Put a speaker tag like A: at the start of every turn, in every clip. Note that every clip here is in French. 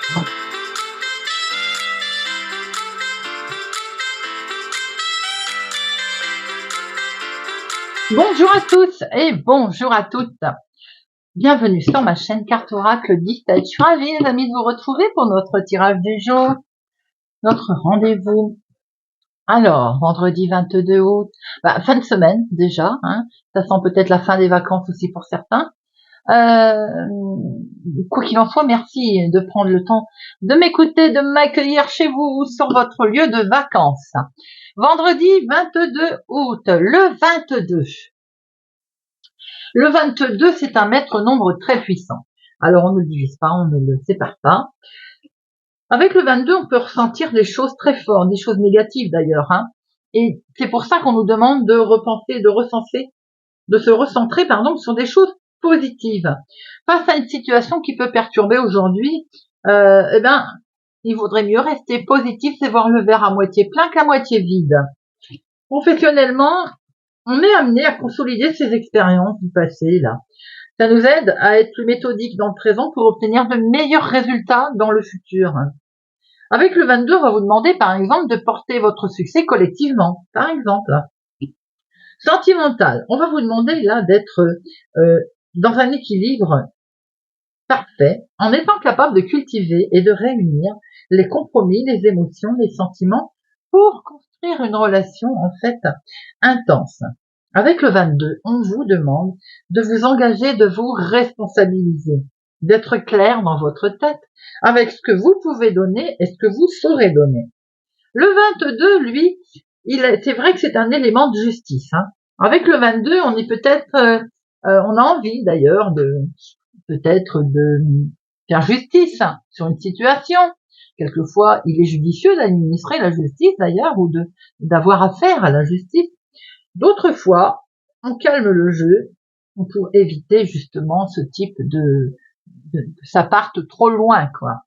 A: Bonjour à tous et bonjour à toutes. Bienvenue sur ma chaîne Carte Oracle 17. Je suis ravie les amis de vous retrouver pour notre tirage du jour, notre rendez-vous. Alors, vendredi 22 août, fin de semaine déjà, ça sent peut-être la fin des vacances aussi pour certains. Quoi qu'il en soit, merci de prendre le temps de m'écouter, de m'accueillir chez vous sur votre lieu de vacances. Vendredi 22 août, le 22. Le 22, c'est un maître nombre très puissant. Alors, on ne le divise pas, on ne le sépare pas. Avec le 22, on peut ressentir des choses très fortes, des choses négatives d'ailleurs. Et c'est pour ça qu'on nous demande de repenser, de se recentrer, sur des choses positives. Face à une situation qui peut perturber aujourd'hui, il vaudrait mieux rester positif, c'est voir le verre à moitié plein qu'à moitié vide. Professionnellement, on est amené à consolider ces expériences du passé, là. Ça nous aide à être plus méthodique dans le présent pour obtenir de meilleurs résultats dans le futur. Avec le 22, on va vous demander, par exemple, de porter votre succès collectivement, par exemple. Sentimental, on va vous demander, là, d'être dans un équilibre parfait, en étant capable de cultiver et de réunir les compromis, les émotions, les sentiments pour construire une relation, en fait, intense. Avec le 22, on vous demande de vous engager, de vous responsabiliser, d'être clair dans votre tête avec ce que vous pouvez donner et ce que vous saurez donner. Le 22, lui, c'est vrai que c'est un élément de justice. Avec le 22, on est peut-être, on a envie d'ailleurs de faire justice sur une situation. Quelquefois, il est judicieux d'administrer la justice d'ailleurs ou d'avoir affaire à la justice. D'autres fois, on calme le jeu pour éviter justement ce type de que ça parte trop loin, quoi.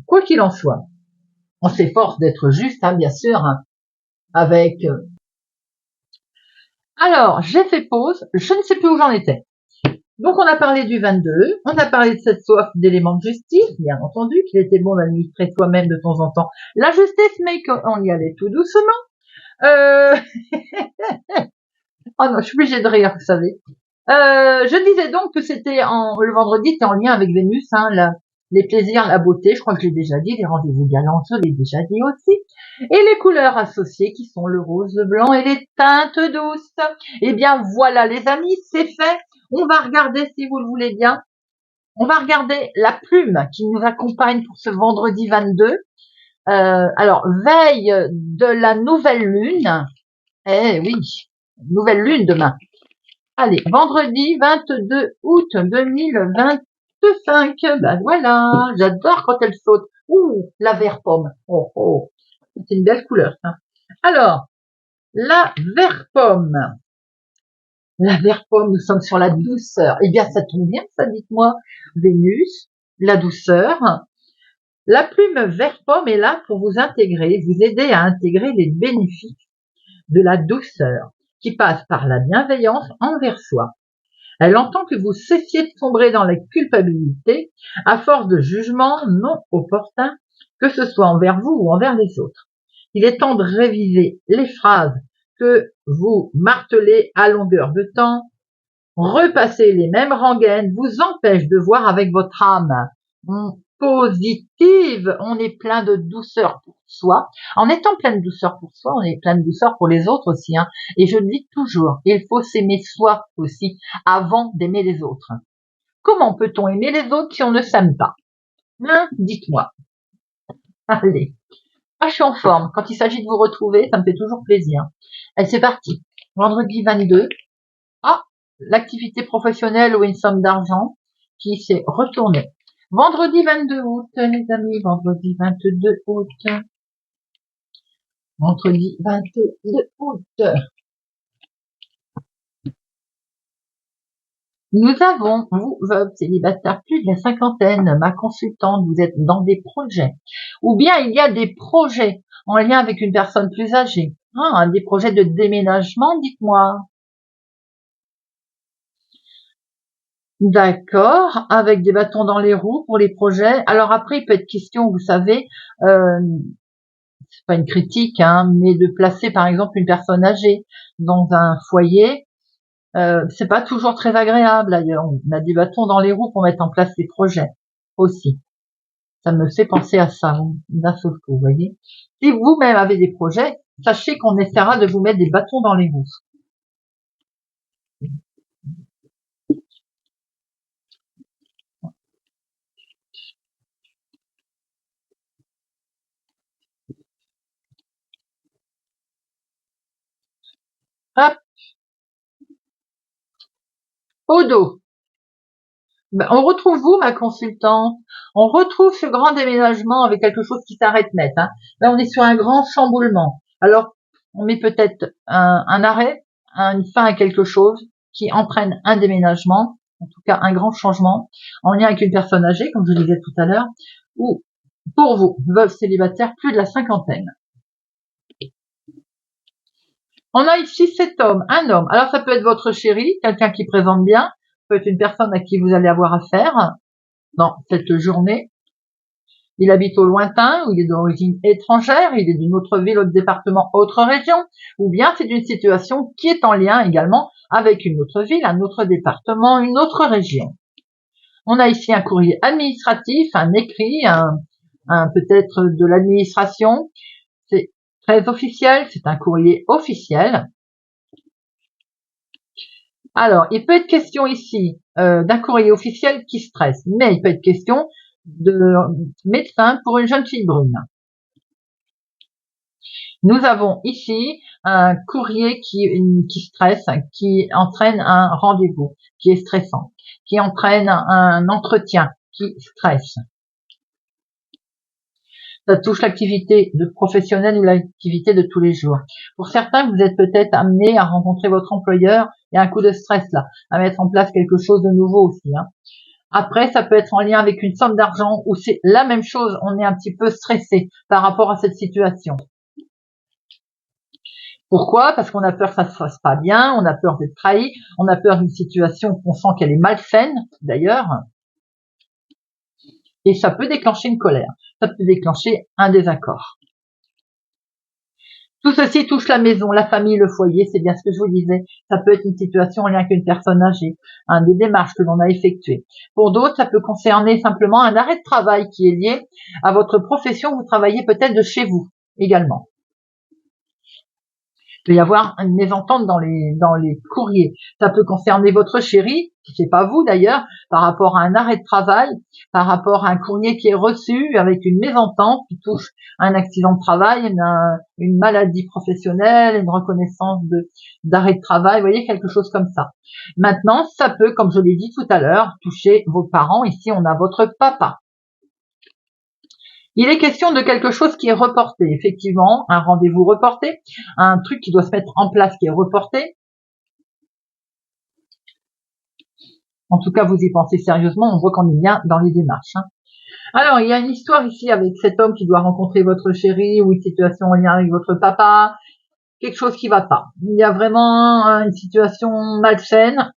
A: Quoi qu'il en soit, on s'efforce d'être juste, bien sûr, avec. Alors, j'ai fait pause, je ne sais plus où j'en étais. Donc, on a parlé du 22, on a parlé de cette soif d'éléments de justice, bien entendu, qu'il était bon d'administrer soi-même de temps en temps la justice, mais qu'on y allait tout doucement. Oh non, je suis obligée de rire, vous savez. Je disais donc que c'était le vendredi, c'était en lien avec Vénus, les plaisirs, la beauté, je crois que je l'ai déjà dit, les rendez-vous galants, je l'ai déjà dit aussi, et les couleurs associées qui sont le rose, le blanc et les teintes douces. Eh bien voilà les amis, c'est fait. On va regarder, si vous le voulez bien, on va regarder la plume qui nous accompagne pour ce vendredi 22. Alors, veille de la nouvelle lune. Eh oui, nouvelle lune demain. Allez, vendredi 22 août 2025. Ben voilà, j'adore quand elle saute. Ouh, la vert pomme. Oh, oh, c'est une belle couleur. Alors, la vert pomme. La vert pomme, nous sommes sur la douceur. Eh bien, ça tombe bien, ça, dites-moi. Vénus, la douceur. La plume vert pomme est là pour vous intégrer, vous aider à intégrer les bénéfices de la douceur qui passe par la bienveillance envers soi. Elle entend que vous cessiez de sombrer dans la culpabilité à force de jugements non opportuns, que ce soit envers vous ou envers les autres. Il est temps de réviser les phrases que vous martelez à longueur de temps. Repasser les mêmes rengaines vous empêche de voir avec votre âme positive. On est plein de douceur pour soi. En étant plein de douceur pour soi, on est plein de douceur pour les autres aussi. Et je le dis toujours, il faut s'aimer soi aussi avant d'aimer les autres. Comment peut-on aimer les autres si on ne s'aime pas? Dites-moi. Allez. Je suis en forme. Quand il s'agit de vous retrouver, ça me fait toujours plaisir. Allez, c'est parti. Vendredi 22. L'activité professionnelle ou une somme d'argent qui s'est retournée. Vendredi 22 août, les amis, vendredi 22 août. Vendredi 22 août. Nous avons, vous, veuve, célibataire, plus de la cinquantaine, ma consultante, vous êtes dans des projets. Ou bien il y a des projets en lien avec une personne plus âgée. Des projets de déménagement, dites-moi. D'accord, avec des bâtons dans les roues pour les projets. Alors après, il peut être question, vous savez, c'est pas une critique, hein, mais de placer par exemple une personne âgée dans un foyer, c'est pas toujours très agréable d'ailleurs. On a des bâtons dans les roues pour mettre en place des projets aussi. Ça me fait penser à ça d'un seul coup, vous voyez. Si vous-même avez des projets, sachez qu'on essaiera de vous mettre des bâtons dans les roues. Hop, au dos. Ben, on retrouve vous, ma consultante. On retrouve ce grand déménagement avec quelque chose qui s'arrête net. Hein. Là, on est sur un grand chamboulement. Alors, on met peut-être un arrêt, une fin à quelque chose qui entraîne un déménagement, en tout cas un grand changement, en lien avec une personne âgée, comme je disais tout à l'heure, ou pour vous, veuve célibataire, plus de la cinquantaine. On a ici cet homme, un homme. Alors, ça peut être votre chéri, quelqu'un qui présente bien, ça peut être une personne à qui vous allez avoir affaire dans cette journée. Il habite au lointain, ou il est d'origine étrangère, il est d'une autre ville, autre département, autre région, ou bien c'est une situation qui est en lien également avec une autre ville, un autre département, une autre région. On a ici un courrier administratif, un écrit, un peut-être de l'administration. C'est très officiel, c'est un courrier officiel. Alors, il peut être question ici d'un courrier officiel qui stresse, mais il peut être question de médecin pour une jeune fille brune. Nous avons ici un courrier qui stresse, qui entraîne un rendez-vous, qui est stressant, qui entraîne un entretien, qui stresse. Ça touche l'activité de professionnelle ou l'activité de tous les jours. Pour certains, vous êtes peut-être amené à rencontrer votre employeur et un coup de stress là, à mettre en place quelque chose de nouveau aussi. Hein. Après, ça peut être en lien avec une somme d'argent où c'est la même chose, on est un petit peu stressé par rapport à cette situation. Pourquoi? Parce qu'on a peur que ça se fasse pas bien, on a peur d'être trahi, on a peur d'une situation qu'on sent qu'elle est malsaine, d'ailleurs. Et ça peut déclencher une colère. Ça peut déclencher un désaccord. Tout ceci touche la maison, la famille, le foyer, c'est bien ce que je vous disais. Ça peut être une situation en lien avec une personne âgée, des démarches que l'on a effectuées. Pour d'autres, ça peut concerner simplement un arrêt de travail qui est lié à votre profession. Vous travaillez peut-être de chez vous également. Il peut y avoir une mésentente dans les courriers. Ça peut concerner votre chéri, c'est pas vous d'ailleurs, par rapport à un arrêt de travail, par rapport à un courrier qui est reçu avec une mésentente qui touche un accident de travail, une maladie professionnelle, une reconnaissance d'arrêt de travail, vous voyez, quelque chose comme ça. Maintenant, ça peut, comme je l'ai dit tout à l'heure, toucher vos parents. Ici, on a votre papa. Il est question de quelque chose qui est reporté, effectivement, un rendez-vous reporté, un truc qui doit se mettre en place qui est reporté. En tout cas, vous y pensez sérieusement, on voit qu'on est bien dans les démarches. Hein. Alors, il y a une histoire ici avec cet homme qui doit rencontrer votre chéri ou une situation en lien avec votre papa, quelque chose qui va pas. Il y a vraiment une situation malsaine,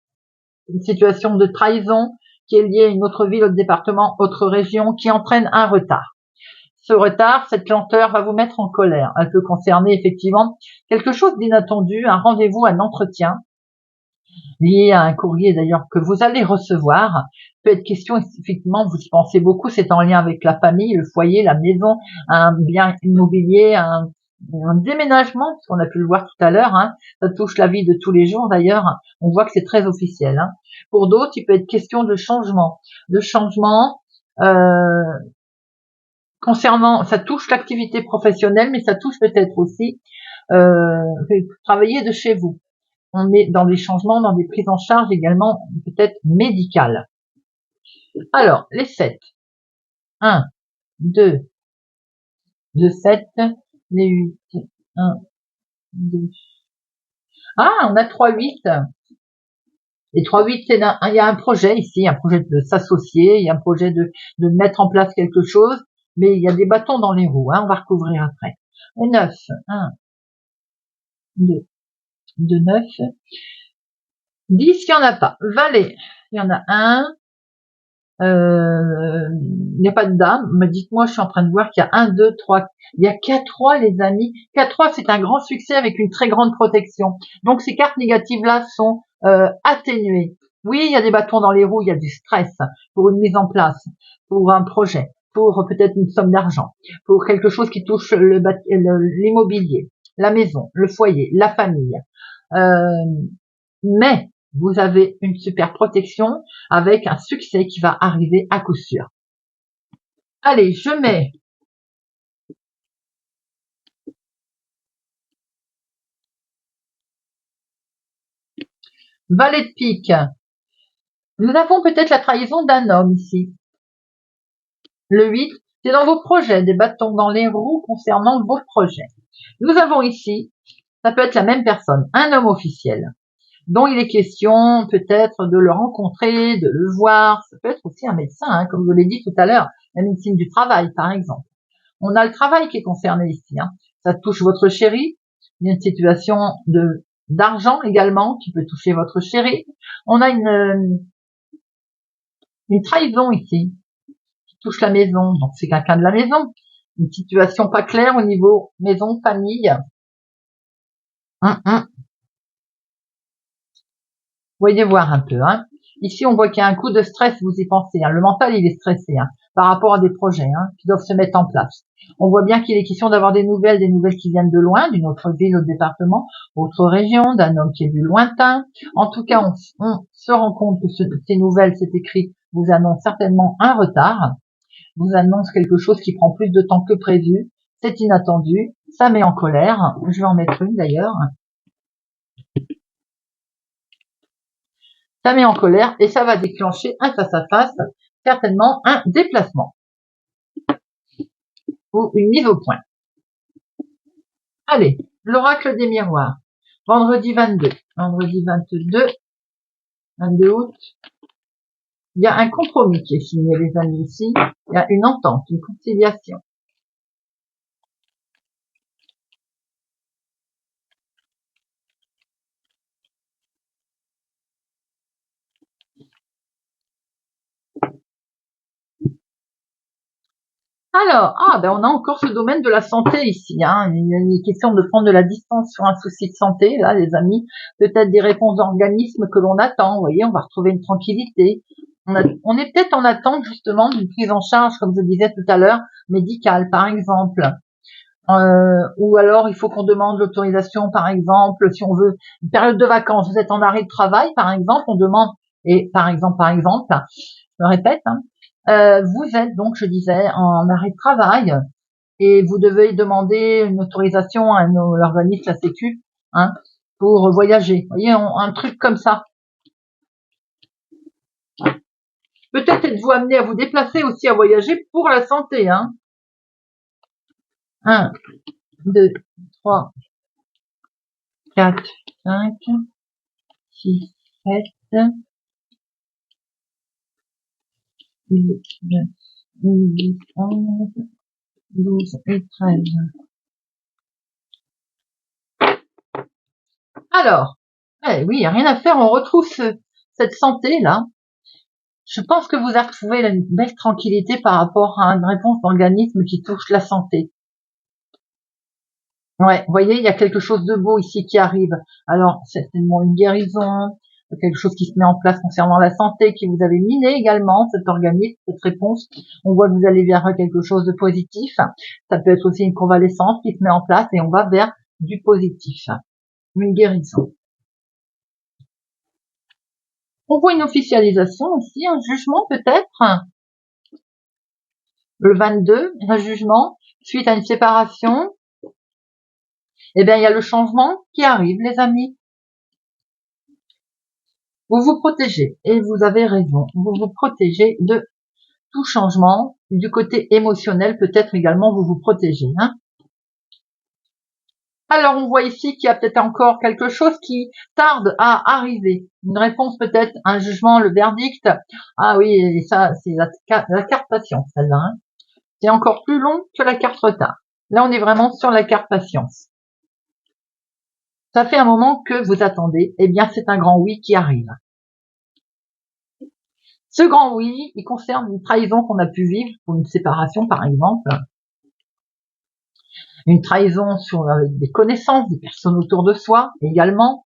A: une situation de trahison qui est liée à une autre ville, autre département, autre région, qui entraîne un retard. Ce retard, cette lenteur va vous mettre en colère. Elle peut concerner effectivement quelque chose d'inattendu, un rendez-vous, un entretien, lié à un courrier d'ailleurs que vous allez recevoir. Peut être question, effectivement, vous y pensez beaucoup, c'est en lien avec la famille, le foyer, la maison, un bien immobilier, un déménagement, parce qu'on a pu le voir tout à l'heure, hein, ça touche la vie de tous les jours d'ailleurs, on voit que c'est très officiel. Hein. Pour d'autres, il peut être question de changement, concernant, ça touche l'activité professionnelle, mais ça touche peut-être aussi travailler de chez vous. On est dans des changements, dans des prises en charge également peut-être médicales. Alors, les 7. 1, 2, 2, 7, les 8, 1, 2. Ah, on a 3, 8. Et 3, 8, il y a un projet ici, un projet de s'associer, il y a un projet de mettre en place quelque chose, mais il y a des bâtons dans les roues, hein, on va recouvrir après. Et 9, 1, 2, 2, 9. 10, il n'y en a pas. Valet. Il y en a un. Il n'y a pas de dame, mais dites-moi, je suis en train de voir qu'il y a 1, 2, 3, il y a 4-3 les amis. 4-3 c'est un grand succès avec une très grande protection. Donc ces cartes négatives là sont atténuées. Oui, il y a des bâtons dans les roues, il y a du stress pour une mise en place, pour un projet, pour peut-être une somme d'argent, pour quelque chose qui touche l'immobilier, la maison, le foyer, la famille. Mais vous avez une super protection avec un succès qui va arriver à coup sûr. Allez, je mets Valet de pique. Nous avons peut-être la trahison d'un homme ici. Le 8, c'est dans vos projets, des bâtons dans les roues concernant vos projets. Nous avons ici, ça peut être la même personne, un homme officiel, dont il est question peut-être de le rencontrer, de le voir. Ça peut être aussi un médecin, hein, comme je l'ai dit tout à l'heure, la médecine du travail, par exemple. On a le travail qui est concerné ici. Hein. Ça touche votre chéri. Il y a une situation d'argent également qui peut toucher votre chéri. On a une trahison ici qui touche la maison. Donc c'est quelqu'un de la maison. Une situation pas claire au niveau maison, famille. Voyez voir un peu. Hein. Ici, on voit qu'il y a un coup de stress, vous y pensez. Hein. Le mental, il est stressé par rapport à des projets qui doivent se mettre en place. On voit bien qu'il est question d'avoir des nouvelles qui viennent de loin, d'une autre ville, autre département, autre région, d'un homme qui est du lointain. En tout cas, on se rend compte que ces nouvelles, c'est écrit, vous annonce certainement un retard, vous annonce quelque chose qui prend plus de temps que prévu, c'est inattendu, ça met en colère. Je vais en mettre une d'ailleurs. Ça met en colère et ça va déclencher un face-à-face, certainement un déplacement ou une mise au point. Allez, l'oracle des miroirs. Vendredi 22. Vendredi 22 août. Il y a un compromis qui est signé, les amis, ici. Il y a une entente, une conciliation. Alors, on a encore ce domaine de la santé ici. Hein. Il est question de prendre de la distance sur un souci de santé, là, les amis. Peut-être des réponses d'organismes que l'on attend. Vous voyez, on va retrouver une tranquillité. On est peut-être en attente justement d'une prise en charge, comme je disais tout à l'heure, médicale, par exemple. Ou alors, il faut qu'on demande l'autorisation, par exemple, si on veut une période de vacances. Vous êtes en arrêt de travail, par exemple, on demande. Et par exemple, je me répète. Vous êtes donc, je disais, en arrêt de travail et vous devez demander une autorisation à l'organisme, la Sécu, pour voyager. Vous voyez, un truc comme ça. Peut-être êtes-vous amené à vous déplacer aussi à voyager pour la santé. 1, 2, 3, 4, 5, 6, 7, 8, 9, 10, 11, 12 et 13. Alors, oui, il n'y a rien à faire, on retrouve cette santé-là. Je pense que vous avez retrouvé une belle tranquillité par rapport à une réponse d'organisme qui touche la santé. Ouais, vous voyez, il y a quelque chose de beau ici qui arrive. Alors, certainement une guérison, quelque chose qui se met en place concernant la santé, qui vous avait miné également, cet organisme, cette réponse. On voit que vous allez vers quelque chose de positif. Ça peut être aussi une convalescence qui se met en place et on va vers du positif. Une guérison. On voit une officialisation aussi, un jugement peut-être. Le 22, un jugement, suite à une séparation. Eh bien, il y a le changement qui arrive, les amis. Vous vous protégez, et vous avez raison, vous vous protégez de tout changement. Du côté émotionnel, peut-être également, vous vous protégez. Alors, on voit ici qu'il y a peut-être encore quelque chose qui tarde à arriver. Une réponse peut-être, un jugement, le verdict. Ah oui, et ça, c'est la carte patience, celle-là. C'est encore plus long que la carte retard. Là, on est vraiment sur la carte patience. Ça fait un moment que vous attendez. Eh bien, c'est un grand oui qui arrive. Ce grand oui, il concerne une trahison qu'on a pu vivre pour une séparation, par exemple. Une trahison avec des connaissances, des personnes autour de soi également.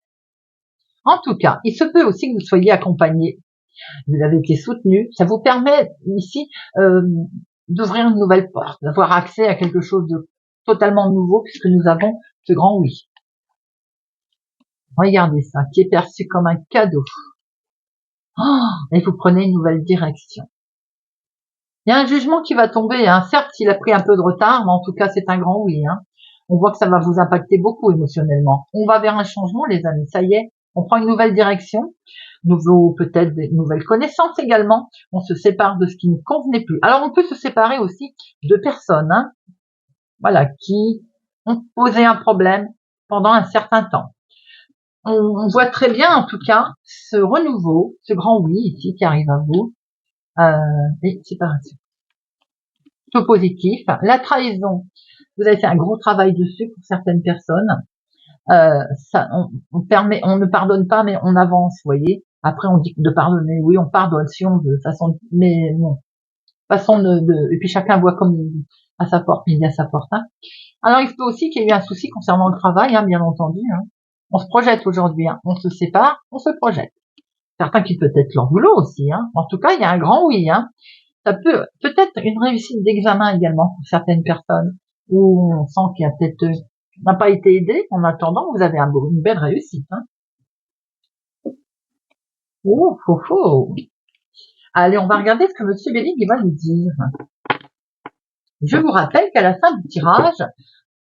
A: En tout cas, il se peut aussi que vous soyez accompagné. Vous avez été soutenu. Ça vous permet ici d'ouvrir une nouvelle porte, d'avoir accès à quelque chose de totalement nouveau puisque nous avons ce grand oui. Regardez ça, qui est perçu comme un cadeau. Oh, et vous prenez une nouvelle direction. Il y a un jugement qui va tomber, hein. Certes, il a pris un peu de retard, mais en tout cas, c'est un grand oui. Hein. On voit que ça va vous impacter beaucoup émotionnellement. On va vers un changement, les amis. Ça y est, on prend une nouvelle direction. Peut-être des nouvelles connaissances également. On se sépare de ce qui ne convenait plus. Alors, on peut se séparer aussi de personnes, hein, voilà, qui ont posé un problème pendant un certain temps. On voit très bien, en tout cas, ce renouveau, ce grand oui ici qui arrive à vous, et séparation. Tout positif. La trahison, vous avez fait un gros travail dessus pour certaines personnes. On ne pardonne pas, mais on avance, vous voyez. Après, on dit de pardonner. Oui, on pardonne si on veut, mais non. Et puis chacun voit comme à sa porte, midi à sa porte. Hein. Alors, il se peut aussi qu'il y ait eu un souci concernant le travail, hein, bien entendu. Hein. On se projette aujourd'hui, hein. On se sépare, on se projette. Certains qui peut-être leur boulot aussi. Hein. En tout cas, il y a un grand oui. Hein. Ça peut-être une réussite d'examen également pour certaines personnes où on sent qu'il y a peut-être n'a pas été aidé. En attendant, vous avez une belle réussite. Hein. Oh. Allez, on va regarder ce que Monsieur Belling va nous dire. Je vous rappelle qu'à la fin du tirage,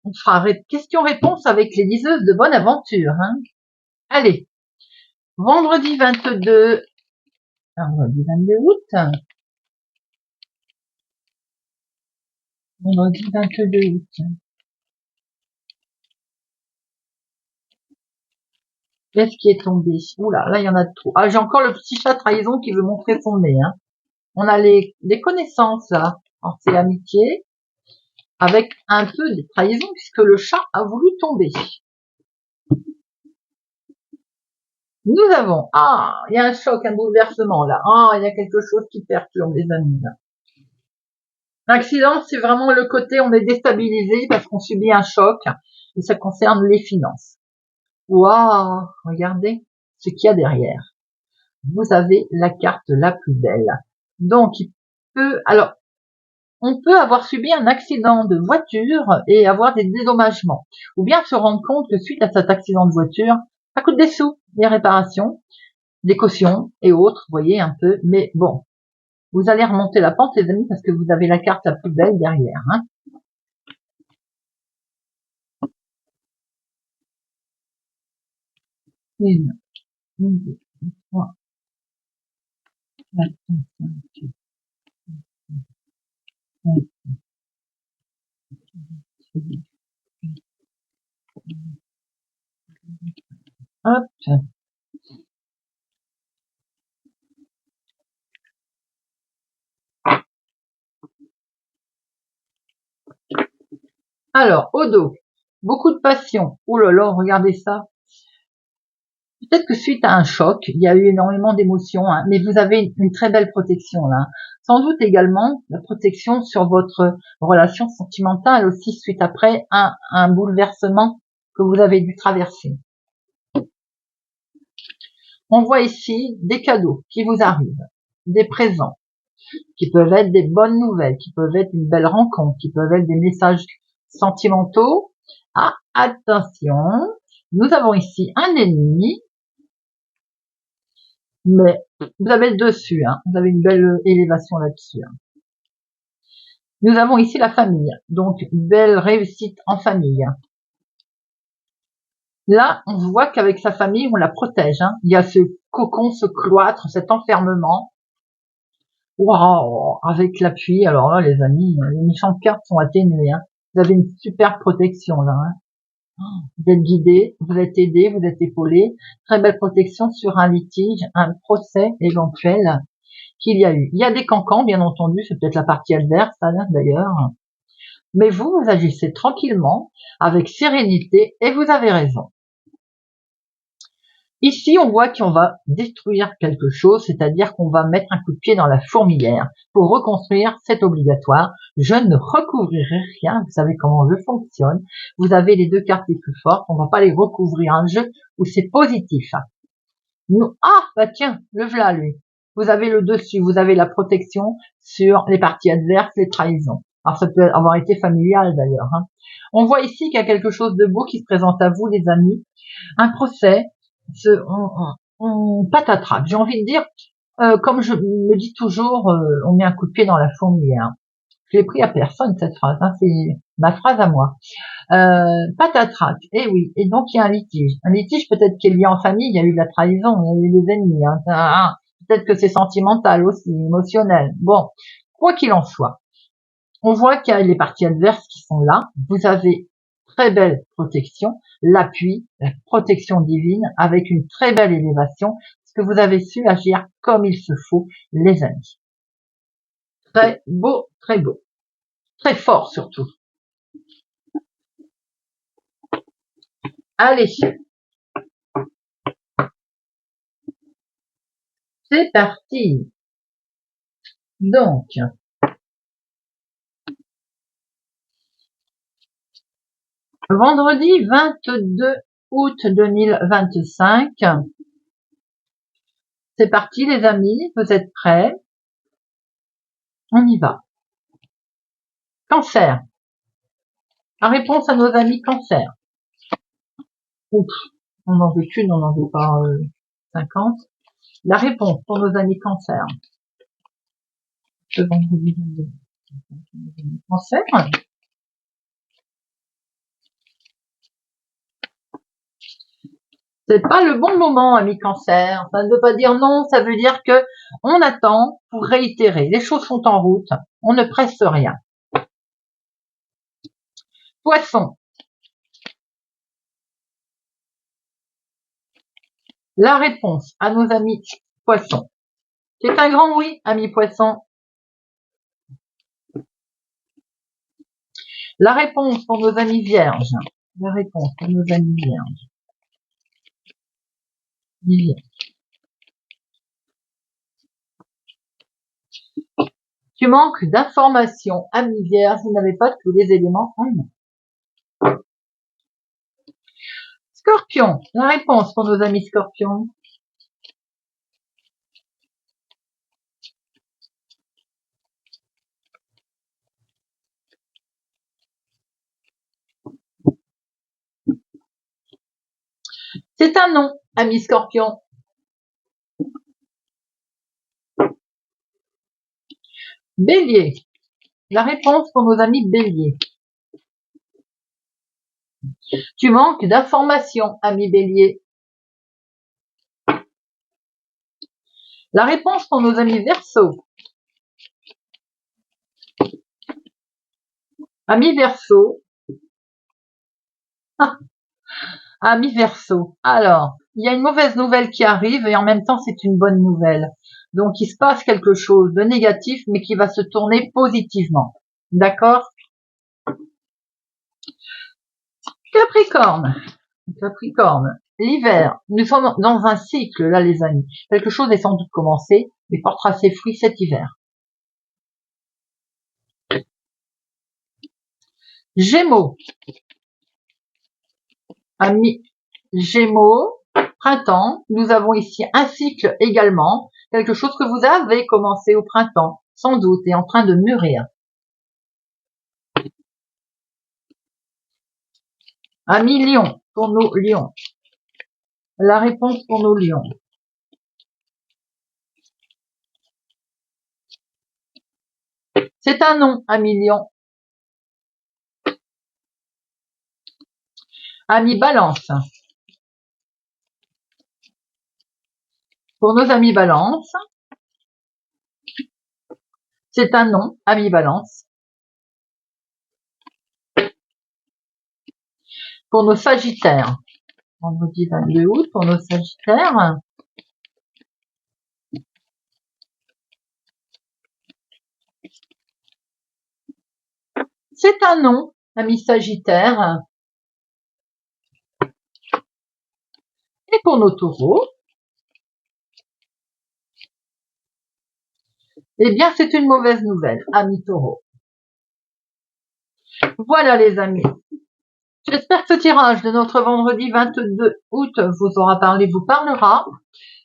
A: on fera question-réponse avec les liseuses de bonne aventure. Hein. Allez, vendredi 22 août. Vendredi 22 août. Qu'est-ce qui est tombé? Oula, là il y en a trop. Ah, j'ai encore le petit chat trahison qui veut montrer son nez. Hein. On a les connaissances là. Alors c'est l'amitié avec un peu de trahison puisque le chat a voulu tomber. Nous avons, il y a un choc, un bouleversement là. Il y a quelque chose qui perturbe les amis là. L'accident, c'est vraiment le côté on est déstabilisé parce qu'on subit un choc et ça concerne les finances. Waouh, regardez ce qu'il y a derrière. Vous avez la carte la plus belle. Donc, on peut avoir subi un accident de voiture et avoir des dédommagements. Ou bien se rendre compte que suite à cet accident de voiture, ça coûte des sous, des réparations, des cautions et autres, vous voyez un peu. Mais bon, vous allez remonter la pente, les amis, parce que vous avez la carte la plus belle derrière. Hein. Une, deux, trois, quatre, cinq, six, sept, huit, hop. Alors, au dos, beaucoup de passion. Oh là là, regardez ça. Peut-être que suite à un choc, il y a eu énormément d'émotions, hein, mais vous avez une très belle protection là. Sans doute également la protection sur votre relation sentimentale aussi suite après un bouleversement que vous avez dû traverser. On voit ici des cadeaux qui vous arrivent, des présents, qui peuvent être des bonnes nouvelles, qui peuvent être une belle rencontre, qui peuvent être des messages sentimentaux. Attention, nous avons ici un ennemi, mais vous avez le dessus, hein, vous avez une belle élévation là-dessus. Hein. Nous avons ici la famille, donc une belle réussite en famille. Là, on voit qu'avec sa famille, on la protège. Hein. Il y a ce cocon, ce cloître, cet enfermement. Waouh, avec l'appui. Alors là, les amis, les méchantes cartes sont atténuées. Hein. Vous avez une super protection là. Hein. Vous êtes guidé, vous êtes aidé, vous êtes épaulé. Très belle protection sur un litige, un procès éventuel qu'il y a eu. Il y a des cancans, bien entendu, c'est peut-être la partie adverse, d'ailleurs. Mais vous agissez tranquillement, avec sérénité, et vous avez raison. Ici, on voit qu'on va détruire quelque chose, c'est-à-dire qu'on va mettre un coup de pied dans la fourmilière. Pour reconstruire, c'est obligatoire. Je ne recouvrirai rien. Vous savez comment je fonctionne. Vous avez les deux cartes les plus fortes. On va pas les recouvrir. Un jeu où c'est positif. Ah, bah tiens, le voilà, lui. Vous avez le dessus. Vous avez la protection sur les parties adverses, les trahisons. Alors, ça peut avoir été familial, d'ailleurs. On voit ici qu'il y a quelque chose de beau qui se présente à vous, les amis. Un procès, on patatrac. J'ai envie de dire, comme je me dis toujours, on met un coup de pied dans la fourmilière. Je l'ai pris à personne cette phrase, c'est ma phrase à moi. Patatrac, eh oui, et donc il y a un litige. Un litige peut-être qu'il est lié en famille, il y a eu de la trahison, il y a eu des ennemis. Peut-être que c'est sentimental aussi, émotionnel. Bon, quoi qu'il en soit, on voit qu'il y a les parties adverses qui sont là. Vous avez très belle protection, l'appui, la protection divine avec une très belle élévation, parce que vous avez su agir comme il se faut, les amis. Très beau, très fort surtout. Allez, c'est parti. Donc, vendredi 22 août 2025. C'est parti les amis, vous êtes prêts? On y va. Cancer. La réponse à nos amis cancer. Ouf, on n'en veut qu'une, on n'en veut pas 50. La réponse pour nos amis cancer. Ce vendredi 22. Cancer. C'est pas le bon moment, amis cancer. Ça ne veut pas dire non, ça veut dire que on attend pour réitérer. Les choses sont en route, on ne presse rien. Poisson. La réponse à nos amis poissons. C'est un grand oui, amis poissons. La réponse pour nos amis vierges. La réponse pour nos amis vierges. Tu manques d'informations, amis vierges, vous n'avez pas tous les éléments en main. Scorpion. La réponse pour nos amis scorpions. C'est un non, amis scorpions. Bélier. La réponse pour nos amis béliers. Tu manques d'informations, amis bélier. La réponse pour nos amis verseaux. Amis verseaux. Amis verseaux. Alors, il y a une mauvaise nouvelle qui arrive et en même temps c'est une bonne nouvelle. Donc il se passe quelque chose de négatif mais qui va se tourner positivement. D'accord? Capricorne. Capricorne. L'hiver. Nous sommes dans un cycle là les amis. Quelque chose est sans doute commencé mais portera ses fruits cet hiver. Gémeaux. Amis Gémeaux, printemps, nous avons ici un cycle également, quelque chose que vous avez commencé au printemps, sans doute, et en train de mûrir. Amis Lion, pour nos lions. La réponse pour nos lions. C'est un non, amis Lion. Amis Balance. Pour nos amis Balance, c'est un non, amis Balance. Pour nos Sagittaires, vendredi 22 août, pour nos Sagittaires, c'est un non, amis Sagittaires. Et pour nos taureaux, eh bien, c'est une mauvaise nouvelle, amis taureaux. Voilà les amis. J'espère que ce tirage de notre vendredi 22 août vous aura parlé, vous parlera.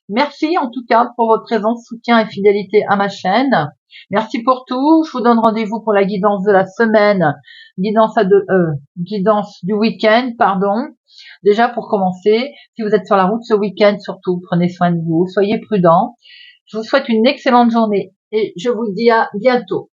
A: Merci en tout cas pour votre présence, soutien et fidélité à ma chaîne. Merci pour tout. Je vous donne rendez-vous pour la guidance de la semaine, guidance du week-end, pardon. Déjà pour commencer, si vous êtes sur la route ce week-end, surtout prenez soin de vous, soyez prudents. Je vous souhaite une excellente journée et je vous dis à bientôt.